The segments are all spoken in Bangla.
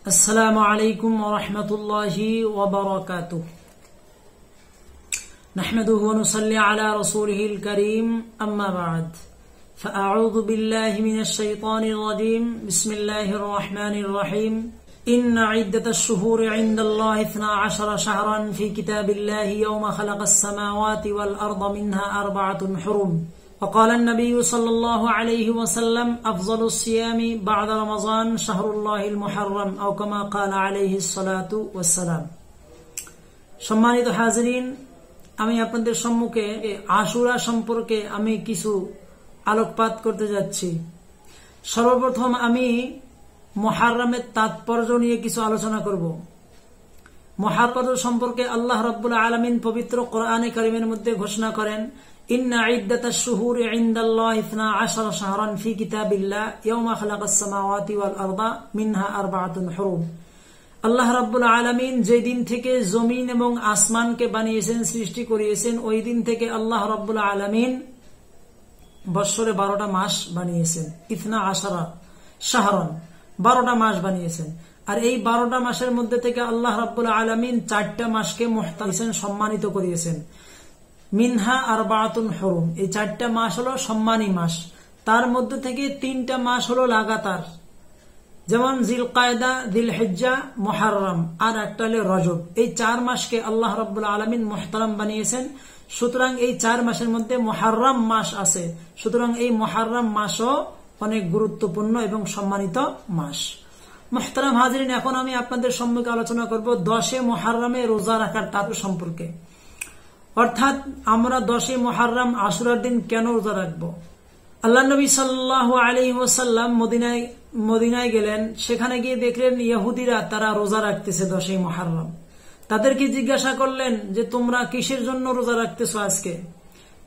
السلام عليكم ورحمة الله وبركاته نحمده ونصلي على رسوله الكريم أما بعد فأعوذ بالله من الشيطان الرجيم بسم الله الرحمن الرحيم إن عدة الشهور عند الله 12 شهرا في كتاب الله يوم خلق السماوات والأرض منها 4 حرم وقال النبي صلى الله عليه وسلم أفضل الصيام بعد رمضان شهر الله المحرم أو كما قال عليه الصلاة والسلام সম্মানিত হাজিরিন, আমি আপনাদের সম্মুখে আশুরা সম্পর্কে আমি কিছু আলোকপাত করতে যাচ্ছি। সর্বপ্রথম আমি মুহররমের তাৎপর্য নিয়ে কিছু আলোচনা করব। মুহররম সম্পর্কে আল্লাহ রাব্বুল আলামিন পবিত্র কোরআনে কারীমের মধ্যে ঘোষণা করেন, ইন্না ইদ্দাতাশ শুহুরি ইনদাল্লাহি 12 শাহরান ফি কিতাবিল্লাহ ইয়াওমা খালাকাস সামাওয়াতি ওয়াল আরদা মিনহা 4 হুরুম। আল্লাহ রাব্বুল আলামিন যে দিন থেকে জমিন এবং আসমানকে বানিয়েছেন, সৃষ্টি করিয়েছেন, ওই দিন থেকে আল্লাহ রাব্বুল আলামিন বৎসরে 12টা মাস বানিয়েছেন। 12 শাহরান 12টা মাস বানিয়েছেন। আর এই 12টা মাসের মধ্যে থেকে আল্লাহ রাব্বুল আলামিন 4টা মাসকে মুহতারাম সম্মানিত করিয়েছেন। মিনহা 4 হুরুম, এই 4টা মাস হলো সম্মানী মাস। তার মধ্যে থেকে 3টা মাস হলো লাগাতার, যেমন জিলকায়দা, জিলহিজ্জা, মুহররম, আর একটা হলো রজব। এই 4 মাসকে আল্লাহ রাব্বুল আলামিন মুহতারাম বানিয়েছেন। সুতরাং এই 4 মাসের মধ্যে মুহররম মাস আছে। সুতরাং এই মুহররম মাসও অনেক গুরুত্বপূর্ণ এবং সম্মানিত মাস। মুহতারাম হাজিরিন, এখন আমি আপনাদের সম্মুখে আলোচনা করব 10 মুহররমে রোজা রাখার তাৎপর্য সম্পর্কে। অর্থাৎ আমরা 10 মুহররম আশুরার দিন কেন রোজা রাখবো। আল্লাহ নবী সাল্লাল্লাহু আলাইহি ওয়াসাল্লাম মদিনায় গেলেন। সেখানে গিয়ে দেখলেন ইহুদিরা তারা রোজা রাখতেছে 10 মুহররম। তাদেরকে জিজ্ঞাসা করলেন যে তোমরা কিসের জন্য রোজা রাখতেছো আজকে।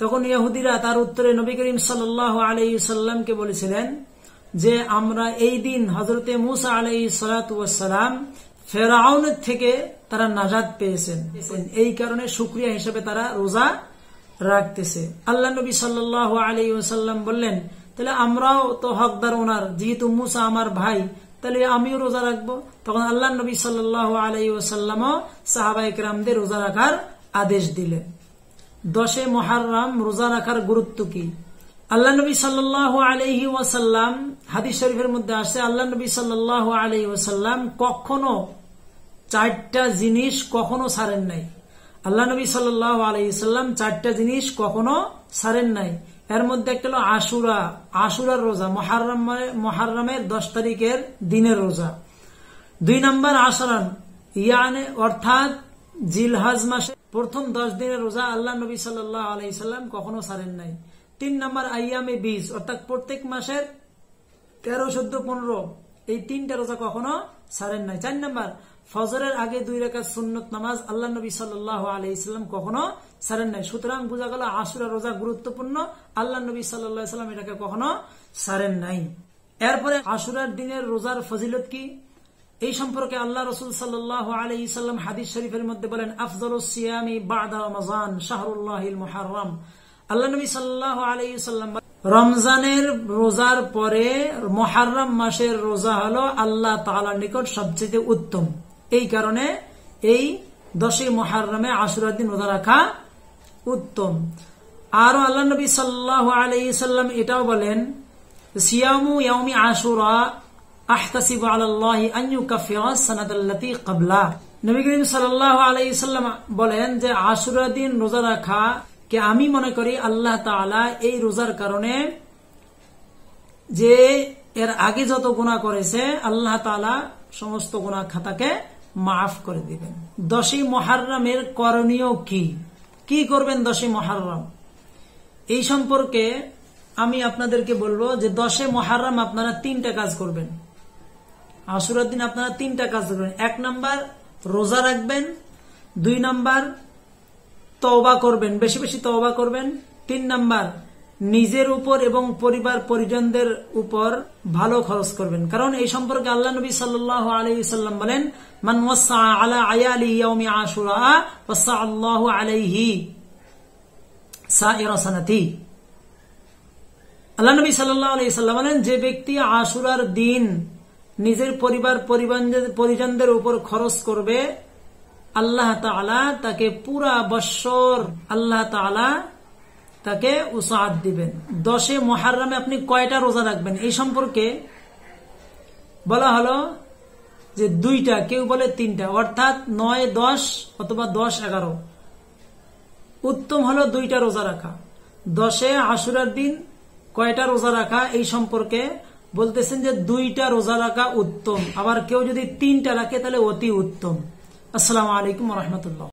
তখন ইহুদিরা তার উত্তরে নবী করিম সাল্লাল্লাহু আলাইহি ওয়াসাল্লামকে বলেছিলেন যে আমরা এই দিন হযরতে মূসা আলাইহিস সালাতু ওয়াস সালাম ফেরাউনের থেকে তারা নাজাত পেয়েছেন, এই কারণে শুকরিয়া হিসেবে তারা রোজা রাখতেছে। আল্লাহ নবী সাল্লাল্লাহু আলাইহি ওয়াসাল্লাম বললেন তাহলে আমরাও তো হকদার ওনার, যেহেতু মূসা আমার ভাই, তাহলে আমিও রোজা রাখবো। তখন আল্লাহ নবী সাল্লাল্লাহু আলাইহি ওয়াসাল্লাম সাহাবায়ে কেরামদের রোজা রাখার আদেশ দিলেন। 10 মুহররম রোজা রাখার গুরুত্ব কি? আল্লাহ নবী সাল্লাল্লাহু আলাইহি ওয়াসাল্লাম, হাদিস শরীফের মধ্যে আসছে, আল্লাহ নবী সাল্লাল্লাহু আলাইহি ওয়াসাল্লাম কখনো 4টা জিনিস কখনো ছাড়েন নাই। আল্লাহ নবী সাল্লাল্লাহু আলাইহি ওয়াসাল্লাম 4টা জিনিস কখনো ছাড়েন নাই। এর মধ্যে একটা হলো আশুরার রোজা, মুহররমের 10 তারিখের দিনের রোজা। 2 নম্বর আশরান, ইয়ানে অর্থাৎ জিলহজ মাসে প্রথম 10 দিনের রোজা আল্লাহ নবী সাল্লাল্লাহু আলাইহি ওয়াসাল্লাম কখনো ছাড়েন নাই। 3 নম্বর আইয়ামে বীজ, অর্থাৎ প্রত্যেক মাসের 13, 14, 15 এই 3টা রোজা কখনো ছাড়েন নাই। 4 নম্বর ফজরের আগে 2 রাকাত সুন্নত নামাজ আল্লাহ নবী সাল্লাল্লাহু আলাইহি ওয়াসাল্লাম কখনো ছাড়েন নাই। সুতরাং বোঝা গেল আশুরা রোজা গুরুত্বপূর্ণ, আল্লাহ নবী সাল্লাল্লাহু আলাইহি ওয়াসাল্লাম এটাকে কখনো ছাড়েন নাই। এরপরে আশুরার দিনের রোজার ফজিলত কি, এই সম্পর্কে আল্লাহ রাসূল সাল্লাল্লাহু আলাইহি ওয়াসাল্লাম হাদিস শরীফের মধ্যে বলেন, আফযালুস সিয়ামি বা'দা রমাযান শাহরুল্লাহিল মুহররম। আল্লাহ নবী সাল্লাল্লাহু আলাইহি ওয়াসাল্লাম রমজানের রোজার পরে মুহররম মাসের রোজা হলো আল্লাহ তাআলার নিকট সবচেয়ে উত্তম। এই কারণে এই 10 মুহররমে আশুরার দিন রোজা রাখা উত্তম। আর আল্লাহ নবী সাল্লাল্লাহু আলাইহি ওয়াসাল্লাম এটাও বলেন, সিয়ামু ইয়াউমি আশুরা আহতাসিবু আলাল্লাহি আন ইউকাফিরা সানাতাল্লাতী ক্বাবলা। নবী করিম সাল্লাল্লাহু আলাইহি ওয়াসাল্লাম বলেন যে আশুরার দিন রোজা রাখা কে আমি মনে করি আল্লাহ তাআলা এই রোজার কারণে যে এর আগে যত গুনাহ করেছে আল্লাহ তাআলা সমস্ত গুনাহ খাতাকে মাফ করে দিবেন। 10 মুহররমের করণীয় কি, কি করবেন 10 মুহররম, এই সম্পর্কে আমি আপনাদেরকে বলবো যে 10 মুহররম আপনারা 3টা কাজ করবেন। আশুরার দিন আপনারা 3টা কাজ করবেন। 1 নাম্বার রোজা রাখবেন, 2 নাম্বার তওবা করবেন, বেশি বেশি তওবা করবেন, 3 নাম্বার নিজের উপর এবং পরিবার পরিজনদের উপর ভালো খরচ করবেন। কারণ এই সম্পর্কে আল্লাহ নবী সাল্লাল্লাহু আলাইহি ওয়াসাল্লাম বলেন, মান ওয়াসা আলা আয়ালি ইয়াউমি আশুরা ওয়াসা আল্লাহু আলাইহি সাইরা সানাতি। আল্লাহ নবী সাল্লাল্লাহু আলাইহি ওয়াসাল্লাম বলেন যে ব্যক্তি আশুরার দিন নিজের পরিবার পরিজনদের উপর খরচ করবে, আল্লাহ তাআলা তাকে পুরা বৎসর আল্লাহ তাআলা তাকে উসাআত দিবেন। 10 মুহররমে আপনি কয়টা রোজা রাখবেন এই সম্পর্কে বলা হলো যে 2টা, কেউ বলে 3টা, অর্থাৎ 9, 10 অথবা 10, 11। উত্তম হলো 2টা রোজা রাখা। 10 আশুরার দিন কয়টা রোজা রাখা এই সম্পর্কে বলতেছেন যে 2টা রোজা রাখা উত্তম, আবার কেউ যদি 3টা রাখে তাহলে অতি উত্তম। আসসালামু আলাইকুম ওয়া রাহমাতুল্লাহ।